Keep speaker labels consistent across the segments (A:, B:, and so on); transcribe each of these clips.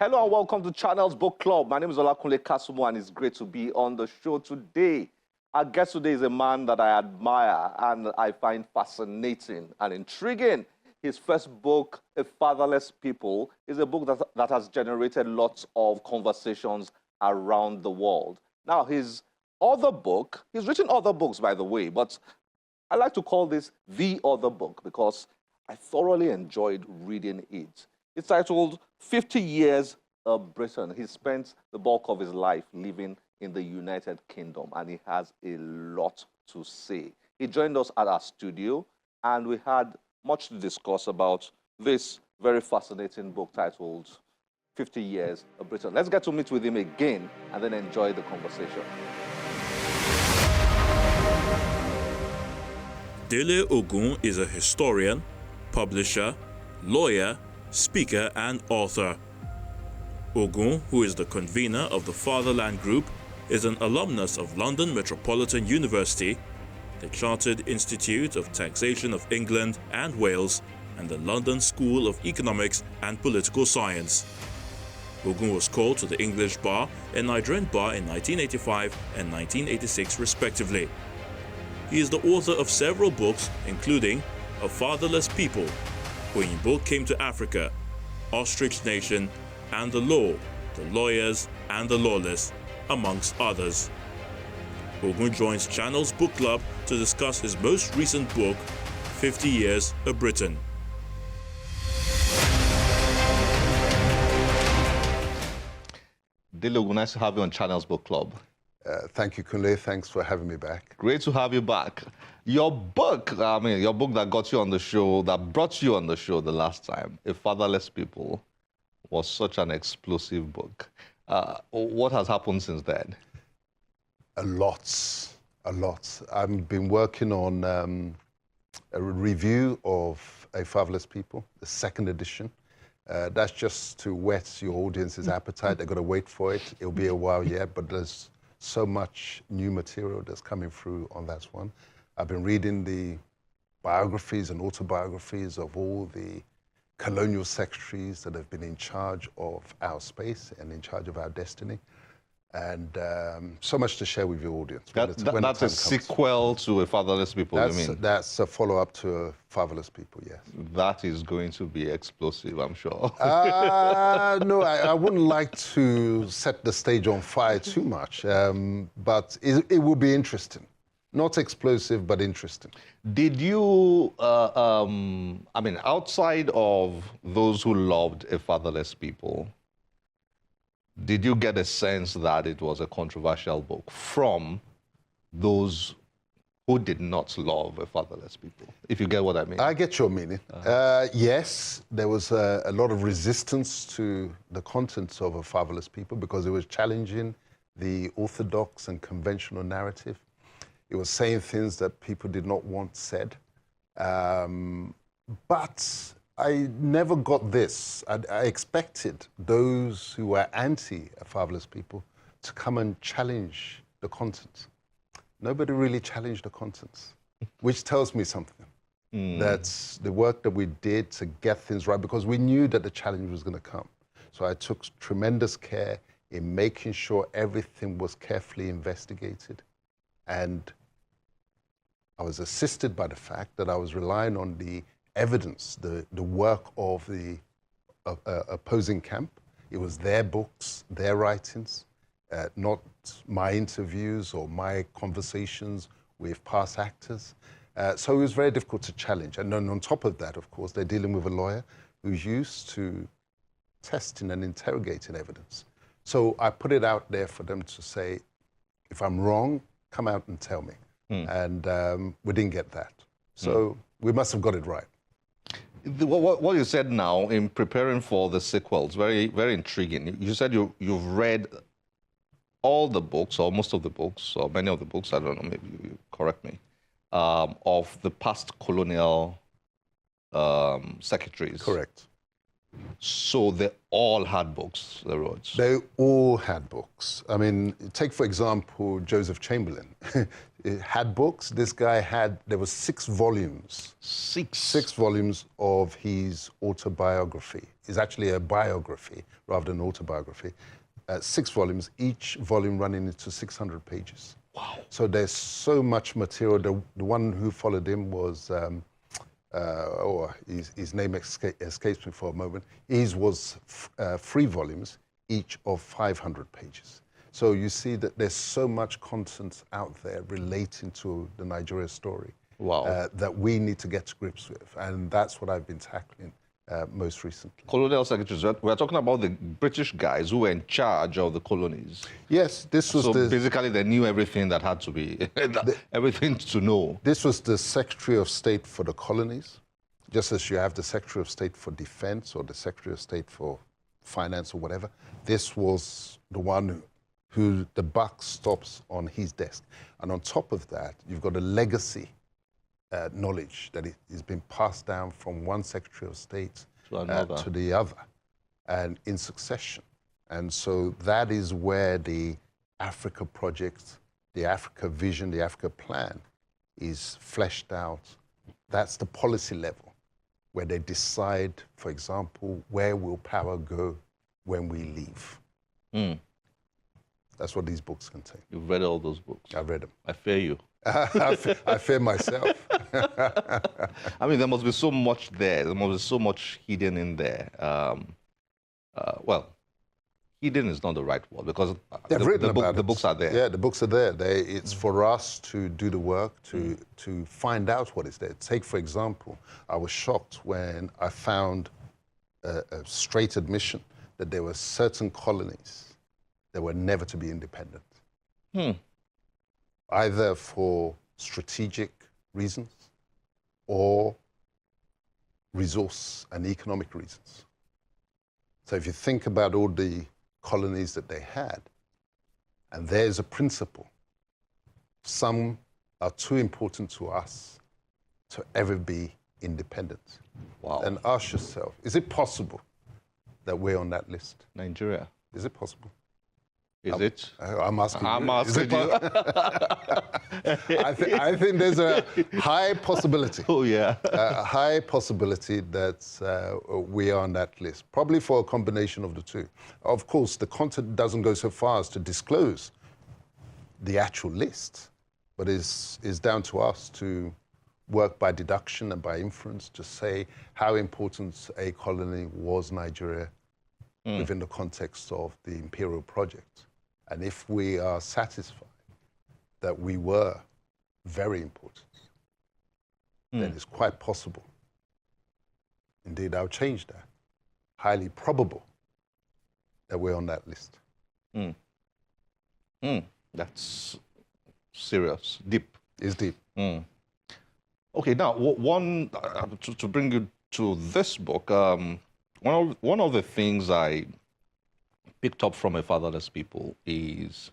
A: Hello and welcome to Channels Book Club. My name is Olakunle Kasumu and it's great to be on the show today. Our guest today is a man that I admire and I find fascinating and intriguing. His first book, A Fatherless People, is a book that has generated lots of conversations around the world. Now, his other book, he's written other books, by the way, but I like to call this the other book because I thoroughly enjoyed reading it. It's titled 50 Years of Briton. He spent the bulk of his life living in the United Kingdom, and he has a lot to say. He joined us at our studio, and we had much to discuss about this very fascinating book titled 50 Years of Briton. Let's get to meet with him again and then enjoy the conversation.
B: Dele Ogun is a historian, publisher, lawyer, speaker and author. Ogun, who is the convener of the Fatherland Group, is an alumnus of London Metropolitan University, the Chartered Institute of Taxation of England and Wales, and the London School of Economics and Political Science. Ogun was called to the English Bar and Nigerian Bar in 1985 and 1986 respectively. He is the author of several books, including A Fatherless People, Oyinbo Came to Africa, Ostrich Nation, and the Law, the Lawyers and the Lawless, amongst others. Ogun joins Channels Book Club to discuss his most recent book, 50 Years of Briton.
A: Dele Ogun, nice to have you on Channels Book Club.
C: Thank you, Kunle. Thanks for having me back.
A: Great to have you back. Your book, your book that got you on the show, that brought you on the show the last time, A Fatherless People, was such an explosive book. What has happened since then?
C: A lot. I've been working on a review of A Fatherless People, the second edition. That's just to whet your audience's appetite. They've got to wait for it. It'll be a while yet, but there's so much new material that's coming through on that one. I've been reading the biographies and autobiographies of all the colonial secretaries that have been in charge of our space and in charge of our destiny. And so much to share with your audience.
A: That's a sequel to A Fatherless People, you mean?
C: That's a follow-up to A Fatherless People, yes.
A: That is going to be explosive, I'm sure.
C: No, I wouldn't like to set the stage on fire too much, but it will be interesting. Not explosive, but interesting.
A: Did you, outside of those who loved A Fatherless People, did you get a sense that it was a controversial book from those who did not love A Fatherless People, if you get what I mean?
C: I get your meaning. Yes, there was a lot of resistance to the contents of A Fatherless People because it was challenging the orthodox and conventional narrative. It was saying things that people did not want said. But I never got this. I expected those who were anti-A Fatherless People to come and challenge the contents. Nobody really challenged the contents, which tells me something. That's the work that we did to get things right, because we knew that the challenge was going to come. So I took tremendous care in making sure everything was carefully investigated. And I was assisted by the fact that I was relying on the evidence, the work of the opposing camp. It was their books, their writings, not my interviews or my conversations with past actors. So it was very difficult to challenge. And then on top of that, of course, they're dealing with a lawyer who's used to testing and interrogating evidence. So I put it out there for them to say, if I'm wrong, come out and tell me. And we didn't get that. So we must have got it right.
A: What you said now in preparing for the sequels, very, very intriguing. You said you've read all the books, or most of the books, or many of the books, I don't know, maybe you correct me, of the past colonial secretaries.
C: Correct.
A: So they all had books, the Rhodes?
C: They all had books. I mean, take, for example, Joseph Chamberlain. It had books. This guy there were 6 volumes. 6 volumes of his autobiography. It's actually a biography rather than autobiography. 6 volumes, each volume running into 600 pages.
A: Wow.
C: So there's so much material. The one who followed him was, his name escapes me for a moment. His was 3 volumes, each of 500 pages. So you see that there's so much content out there relating to the Nigeria story.
A: Wow.
C: That we need to get to grips with. And that's what I've been tackling most recently.
A: Colonial secretaries, we're talking about the British guys who were in charge of the colonies.
C: Yes, this was
A: so basically they knew everything that had to be, everything to know.
C: This was the Secretary of State for the colonies, just as you have the Secretary of State for Defense or the Secretary of State for Finance or whatever. This was the one who the buck stops on his desk. And on top of that, you've got a legacy knowledge that is being passed down from one Secretary of State to the other, and in succession. And so that is where the Africa project, the Africa vision, the Africa plan is fleshed out. That's the policy level, where they decide, for example, where will power go when we leave. That's what these books contain.
A: You've read all those books?
C: I've read them.
A: I fear you.
C: I fear myself.
A: I mean, there must be so much there. There must be so much hidden in there. Well, hidden is not the right word because the books are there.
C: Yeah, the books are there. It's for us to do the work, to find out what is there. Take, for example, I was shocked when I found a straight admission that there were certain colonies that were never to be independent. Either for strategic reasons or resource and economic reasons. So if you think about all the colonies that they had, and there's a principle. Some are too important to us to ever be independent.
A: Wow.
C: And ask yourself, is it possible that we're on that list?
A: Nigeria.
C: Is it possible?
A: Is it?
C: I'm asking you.
A: I'm asking you.
C: I think there's a high possibility.
A: Oh, yeah.
C: A high possibility that we are on that list, probably for a combination of the two. Of course, the content doesn't go so far as to disclose the actual list, but is down to us to work by deduction and by inference to say how important a colony was Nigeria within the context of the imperial project. And if we are satisfied that we were very important, then it's quite possible. Indeed, I'll change that. Highly probable that we're on that list.
A: That's serious, deep.
C: It's deep.
A: Okay, now one to bring you to this book. One of the things I picked up from A Fatherless People is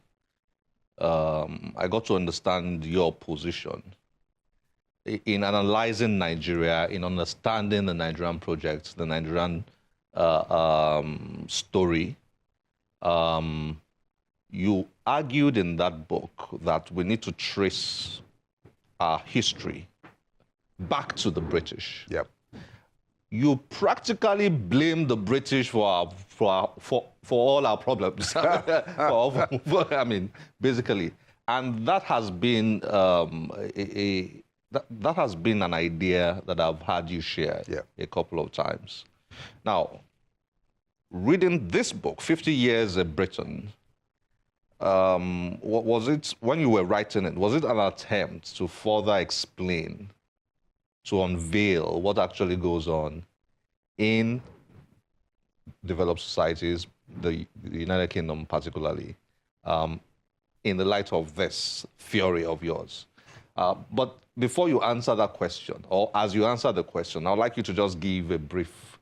A: I got to understand your position in analyzing Nigeria, in understanding the Nigerian project, the Nigerian story. You argued in that book that we need to trace our history back to the British.
C: Yep.
A: You practically blame the British for all our problems. I mean, basically, and that has been that has been an idea that I've had you share a couple of times. Now, reading this book, 50 Years a Briton, was it, when you were writing it, was it an attempt to further explain, to unveil what actually goes on in developed societies, the United Kingdom particularly, in the light of this theory of yours? But before you answer that question, or as you answer the question, I'd like you to just give a brief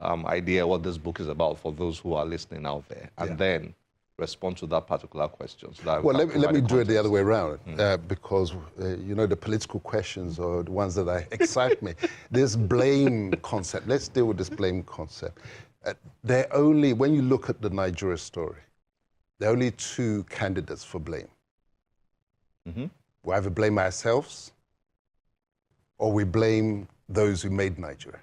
A: idea what this book is about for those who are listening out there, and then respond to that particular question. So
C: well, let me do it the other way around, because, you know, the political questions are the ones that excite me. This blame concept, let's deal with this blame concept. When you look at the Nigeria story, there are only 2 candidates for blame. We either blame ourselves or we blame those who made Nigeria.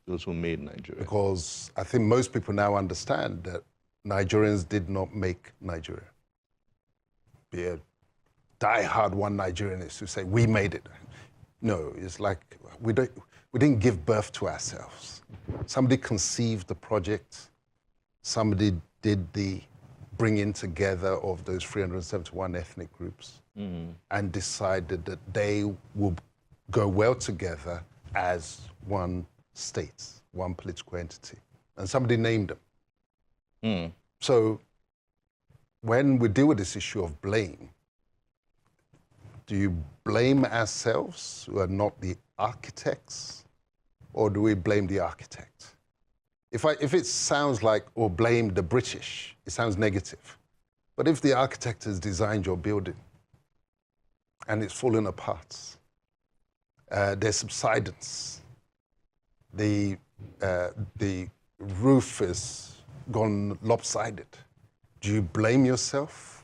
A: Those who made Nigeria.
C: Because I think most people now understand that Nigerians did not make Nigeria. Be a die-hard one Nigerianist who say, we made it. No, it's like we didn't give birth to ourselves. Somebody conceived the project. Somebody did the bringing together of those 371 ethnic groups and decided that they will go well together as one state, one political entity. And somebody named them. So when we deal with this issue of blame, do you blame ourselves who are not the architects, or do we blame the architect? If it sounds like, or blame the British, it sounds negative. But if the architect has designed your building and it's fallen apart, there's subsidence, the roof is gone lopsided, do you blame yourself?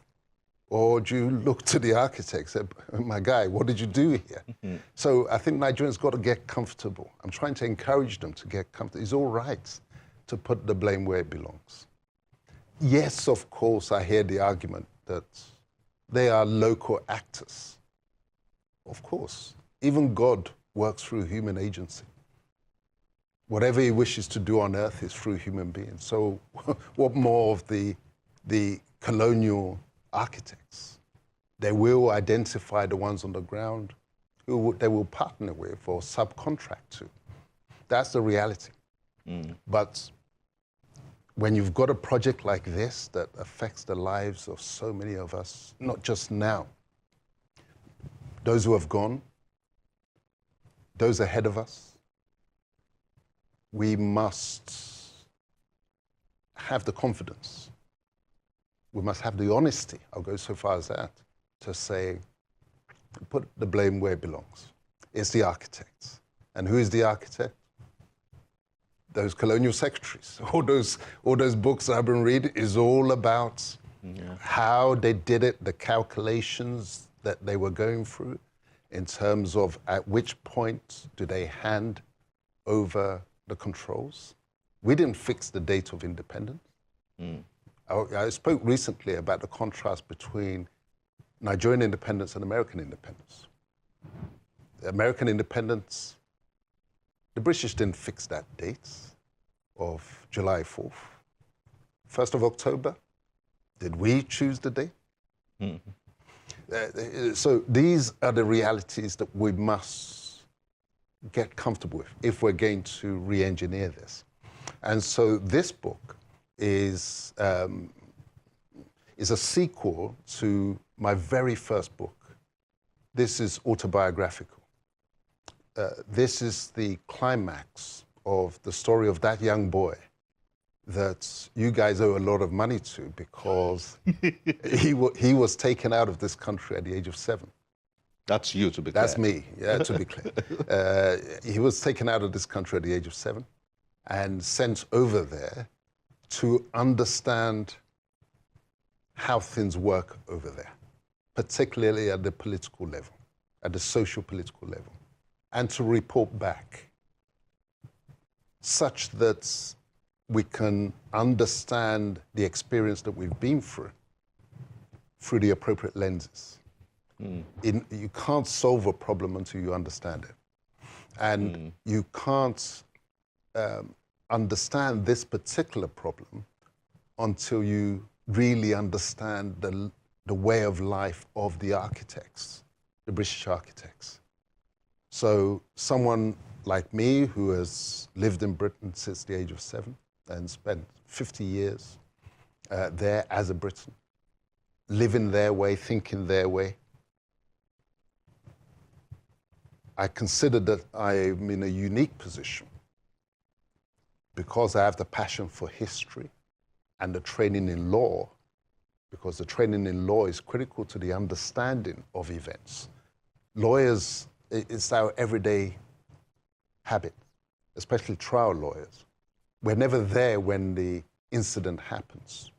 C: Or do you look to the architect and say, my guy, what did you do here? So I think Nigerians got to get comfortable. I'm trying to encourage them to get comfortable. It's all right to put the blame where it belongs. Yes, of course, I hear the argument that they are local actors. Of course. Even God works through human agency. Whatever he wishes to do on earth is through human beings. So what more of the colonial architects? They will identify the ones on the ground who they will partner with or subcontract to. That's the reality. But when you've got a project like this that affects the lives of so many of us, not just now, those who have gone, those ahead of us, we must have the confidence. We must have the honesty, I'll go so far as that, to say, put the blame where it belongs. It's the architects. And who is the architect? Those colonial secretaries. All those books I've been reading is all about how they did it, the calculations that they were going through in terms of at which point do they hand over the controls. We didn't fix the date of independence. I spoke recently about the contrast between Nigerian independence and American independence. American independence, the British didn't fix that date of July 4th. 1st of October, did we choose the date? So these are the realities that we must get comfortable with if we're going to re-engineer this. And so this book is a sequel to my very first book. This is autobiographical. This is the climax of the story of that young boy that you guys owe a lot of money to because he was taken out of this country at the age of 7.
A: That's you, to be clear.
C: That's me, yeah, to be clear. He was taken out of this country at the age of 7 and sent over there to understand how things work over there, particularly at the political level, at the social political level, and to report back such that we can understand the experience that we've been through the appropriate lenses. You can't solve a problem until you understand it. And you can't understand this particular problem until you really understand the way of life of the architects, the British architects. So someone like me who has lived in Britain since the age of 7 and spent 50 years there as a Briton, living their way, thinking their way, I consider that I'm in a unique position because I have the passion for history and the training in law, because the training in law is critical to the understanding of events. Lawyers, it's our everyday habit, especially trial lawyers. We're never there when the incident happens,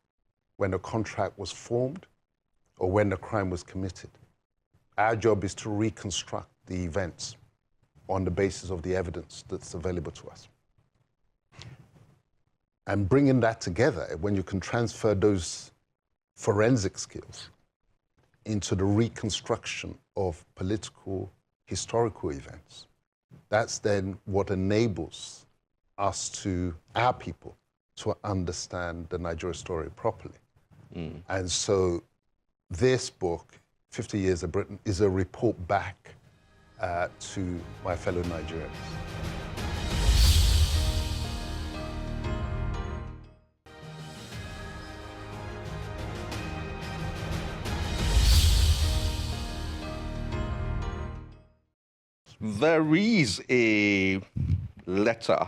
C: when a contract was formed or when the crime was committed. Our job is to reconstruct the events on the basis of the evidence that's available to us. And bringing that together, when you can transfer those forensic skills into the reconstruction of political, historical events, that's then what enables us to, our people, to understand the Nigeria story properly. And so this book, 50 Years of Britain, is a report back to my fellow Nigerians.
A: There is a letter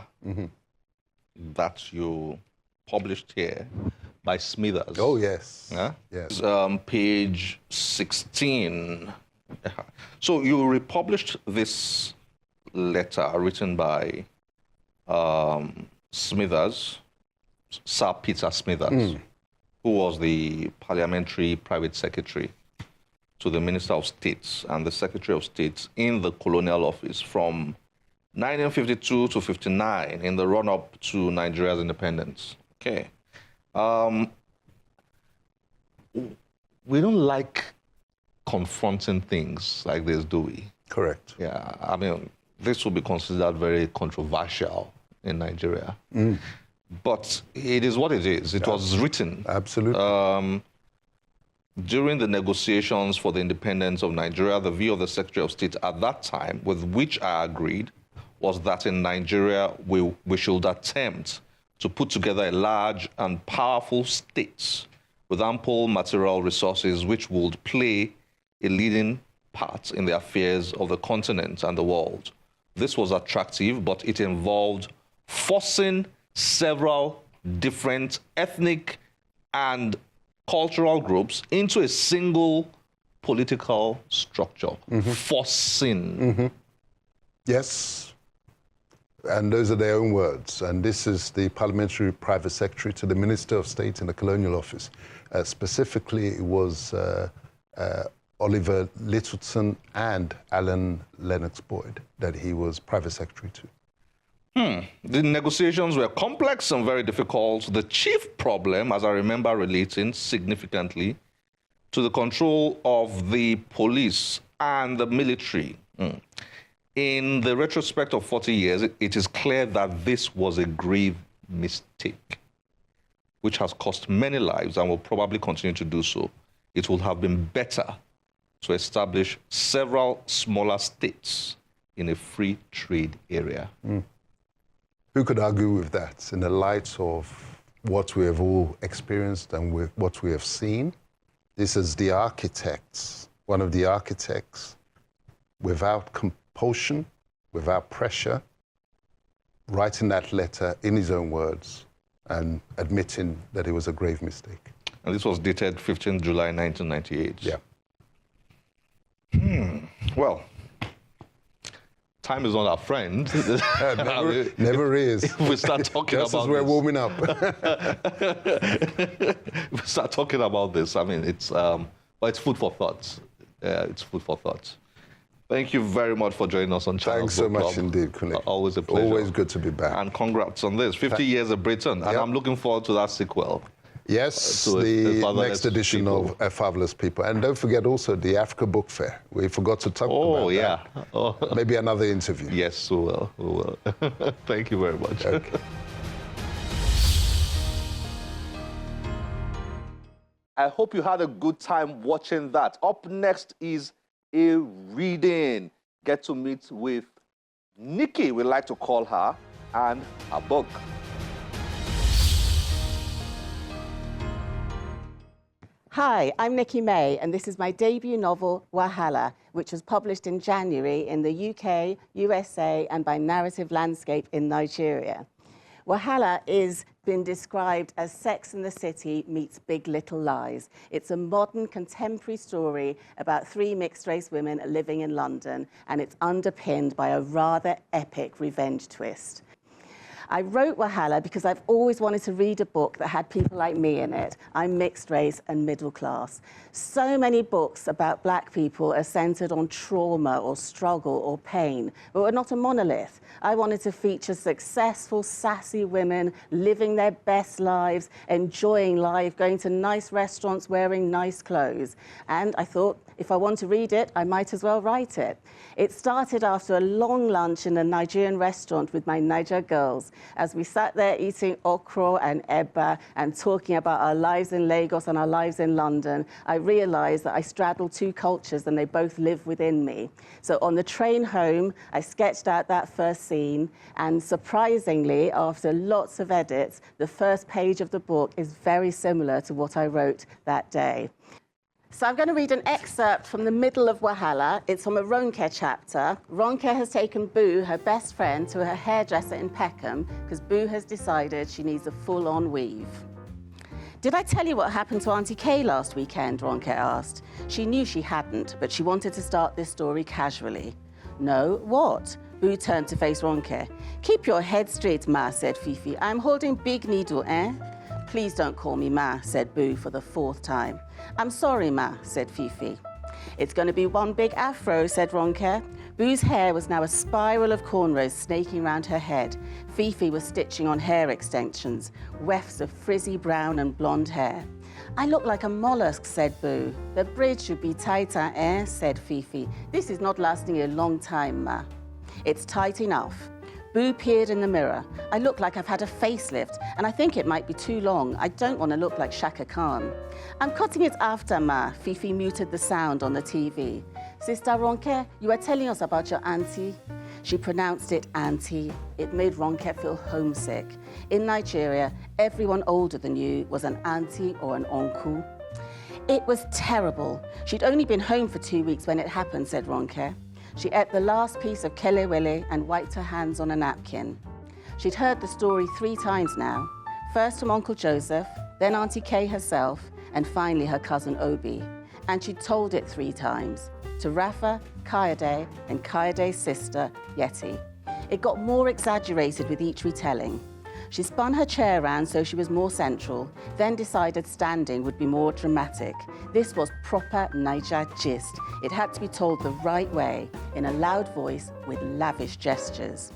A: that you published here by Smithers.
C: Oh, yes.
A: Yeah?
C: Yes.
A: Page 16. So you republished this letter written by Smithers, Sir Peter Smithers, who was the parliamentary private secretary to the Minister of State and the Secretary of State in the colonial office from 1952 to 59 in the run-up to Nigeria's independence. Okay. We don't like confronting things like this, do we?
C: Correct.
A: Yeah, I mean, this will be considered very controversial in Nigeria. But it is what it is. It was written.
C: Absolutely.
A: During the negotiations for the independence of Nigeria, the view of the Secretary of State at that time, with which I agreed, was that in Nigeria we should attempt to put together a large and powerful state with ample material resources which would play a leading part in the affairs of the continent and the world. This was attractive, but it involved forcing several different ethnic and cultural groups into a single political structure. Forcing.
C: Yes. And those are their own words. And this is the parliamentary private secretary to the Minister of State in the Colonial Office. Specifically, it was Oliver Littleton and Alan Lennox Boyd that he was private secretary to.
A: The negotiations were complex and very difficult. The chief problem, as I remember relating significantly, to the control of the police and the military. In the retrospect of 40 years, it is clear that this was a grave mistake, which has cost many lives and will probably continue to do so. It would have been better to establish several smaller states in a free trade area.
C: Who could argue with that in the light of what we have all experienced and with what we have seen? This is the architects, one of the architects, without compulsion, without pressure, writing that letter in his own words and admitting that it was a grave mistake.
A: And this was dated 15th July 1998.
C: Yeah.
A: Well, time is not our friend.
C: Never is.
A: If we start talking
C: Just
A: about
C: as we're
A: this,
C: warming up.
A: if we start talking about this, I mean, it's food for thought. It's food for thought. Thank you very much for joining us on Channel
C: Thanks so
A: Book
C: much
A: Club.
C: indeed, Kunle.
A: Always a pleasure.
C: Always good to be back.
A: And congrats on this, 50 years of Briton. And
C: Yep.
A: I'm looking forward to that sequel.
C: Yes,
A: to
C: the
A: Fatherless
C: next edition
A: People.
C: of Fatherless People. And don't forget also the Africa Book Fair. We forgot to talk about
A: Oh, yeah.
C: that.
A: Oh.
C: Maybe another interview.
A: Yes, we will. We will. Thank you very much.
C: Okay.
A: I hope you had a good time watching that. Up next is a reading. Get to meet with Nikki, we like to call her, and her book.
D: Hi, I'm Nikki May, and this is my debut novel, Wahala, which was published in January in the UK, USA, and by Narrative Landscape in Nigeria. Wahala is been described as Sex and the City meets Big Little Lies. It's a modern, contemporary story about three mixed-race women living in London, and it's underpinned by a rather epic revenge twist. I wrote Wahala because I've always wanted to read a book that had people like me in it. I'm mixed race and middle class. So many books about black people are centered on trauma or struggle or pain, but we're not a monolith. I wanted to feature successful, sassy women living their best lives, enjoying life, going to nice restaurants, wearing nice clothes. And I thought, if I want to read it, I might as well write it. It started after a long lunch in a Nigerian restaurant with my Niger girls. As we sat there eating okra and eba and talking about our lives in Lagos and our lives in London, I realized that I straddle two cultures and they both live within me. So on the train home, I sketched out that first scene, and surprisingly, after lots of edits, the first page of the book is very similar to what I wrote that day. So I'm going to read an excerpt from the middle of Wahala. It's from a Ronke chapter. Ronke has taken Boo, her best friend, to her hairdresser in Peckham because Boo has decided she needs a full-on weave. Did I tell you what happened to Auntie Kay last weekend? Ronke asked. She knew she hadn't, but she wanted to start this story casually. No, what? Boo turned to face Ronke. Keep your head straight, Ma, said Fifi. I'm holding big needle, eh? Please don't call me Ma, said Boo for the fourth time. I'm sorry, Ma, said Fifi. It's going to be one big afro, said Ronke. Boo's hair was now a spiral of cornrows snaking round her head. Fifi was stitching on hair extensions, wefts of frizzy brown and blonde hair. I look like a mollusk, said Boo. The braid should be tighter, eh, said Fifi. This is not lasting a long time, Ma. It's tight enough. Boo peered in the mirror. I look like I've had a facelift, and I think it might be too long. I don't want to look like Shaka Khan. I'm cutting it after, Ma. Fifi muted the sound on the TV. Sister Ronke, you were telling us about your auntie. She pronounced it auntie. It made Ronke feel homesick. In Nigeria, everyone older than you was an auntie or an uncle. It was terrible. She'd only been home for 2 weeks when it happened, said Ronke. She ate the last piece of kelewele and wiped her hands on a napkin. She'd heard the story 3 times now, first from Uncle Joseph, then Auntie Kay herself, and finally her cousin Obi. And she'd told it 3 times, to Rafa, Kayode, and Kayode's sister, Yeti. It got more exaggerated with each retelling. She spun her chair around so she was more central, then decided standing would be more dramatic. This was proper Niger gist. It had to be told the right way, in a loud voice with lavish gestures.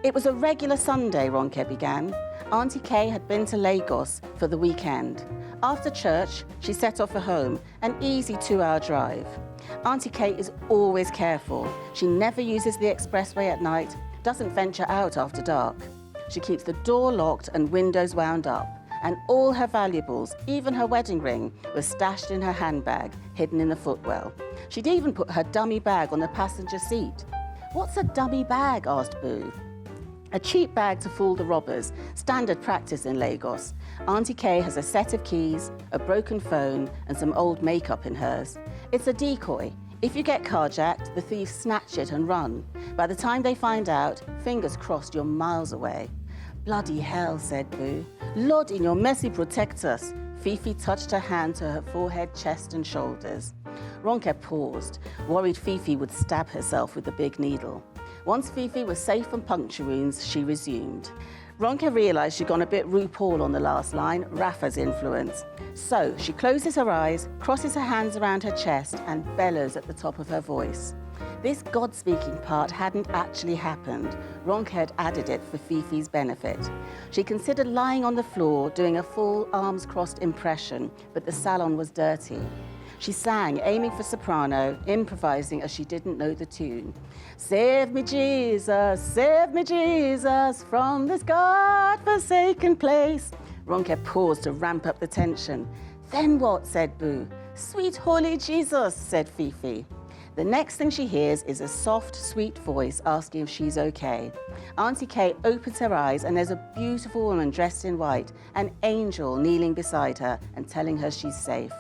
D: It was a regular Sunday, Ronke began. Auntie Kay had been to Lagos for the weekend. After church, she set off for home, an easy 2-hour drive. Auntie Kay is always careful. She never uses the expressway at night, doesn't venture out after dark. She keeps the door locked and windows wound up, and all her valuables, even her wedding ring, were stashed in her handbag, hidden in the footwell. She'd even put her dummy bag on the passenger seat. What's a dummy bag? Asked Boo. A cheap bag to fool the robbers, standard practice in Lagos. Auntie Kay has a set of keys, a broken phone, and some old makeup in hers. It's a decoy. If you get carjacked, the thieves snatch it and run. By the time they find out, fingers crossed you're miles away. Bloody hell, said Boo. Lord in your mercy protect us. Fifi touched her hand to her forehead, chest and shoulders. Ronke paused, worried Fifi would stab herself with the big needle. Once Fifi was safe from puncture wounds, she resumed. Ronke realised she'd gone a bit RuPaul on the last line, Rafa's influence. So she closes her eyes, crosses her hands around her chest and bellows at the top of her voice. This God-speaking part hadn't actually happened. Ronke had added it for Fifi's benefit. She considered lying on the floor, doing a full arms-crossed impression, but the salon was dirty. She sang, aiming for soprano, improvising as she didn't know the tune. Save me, Jesus, from this God-forsaken place. Ronke paused to ramp up the tension. Then what? Said Boo. Sweet holy Jesus, said Fifi. The next thing she hears is a soft, sweet voice asking if she's okay. Auntie Kay opens her eyes and there's a beautiful woman dressed in white, an angel kneeling beside her and telling her she's safe.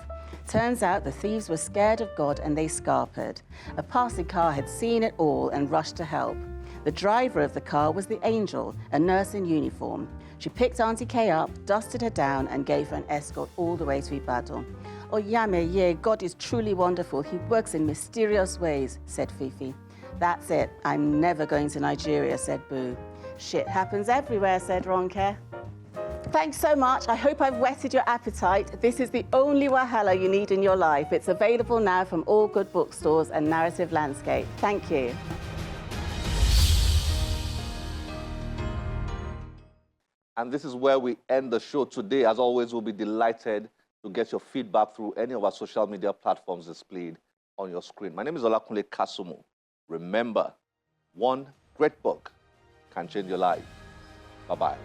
D: Turns out the thieves were scared of God and they scarpered. A passing car had seen it all and rushed to help. The driver of the car was the angel, a nurse in uniform. She picked Auntie Kay up, dusted her down and gave her an escort all the way to Ibadan. Oh, Yame, yeah, God is truly wonderful. He works in mysterious ways, said Fifi. That's it. I'm never going to Nigeria, said Boo. Shit happens everywhere, said Ronke. Thanks so much. I hope I've whetted your appetite. This is the only Wahala you need in your life. It's available now from all good bookstores and Narrative Landscape. Thank you.
A: And this is where we end the show today. As always, we'll be delighted to get your feedback through any of our social media platforms displayed on your screen. My name is Olakunle Kasumu. Remember, one great book can change your life. Bye-bye.